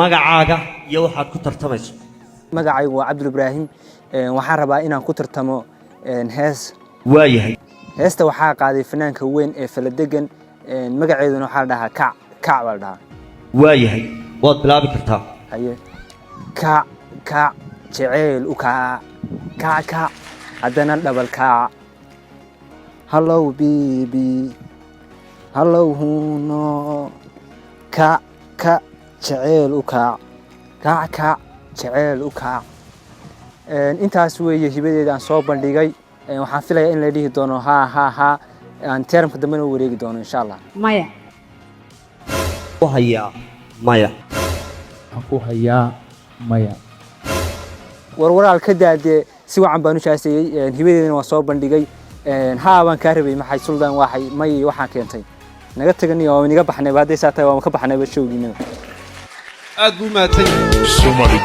magacaaga iyo waxaad ku tartamayso magacaygu waa Cabdul Ibraahim waxaan rabaa inaan ku tartamo hees waayahay heesta waxaa qaaday fanaanka weyn ee Faladegan magaceeduna waxaa la dhahaa kac baa la dhahaa waayahay waad bilaabi kartaa haye kac jecel u kac haddana double kac hello baby hello huno kac jecel u kac jecel u kac intaas weeye hibadeeda aan soo bandhigay waxaan filayaa in la dhihi doono ha aan termka dambena u wareegi doono insha Allah maya maya ku hayaa maya warwaraal ka daade si wacan baan u shaasayay hibadeedana waan soo bandhigay ha baan ka rabay maxay suldaan waxay may waxaan keentay naga taganiyo oo niga baxnay baad aysaatay waan ka baxnay showgiina aad buu maatay Somali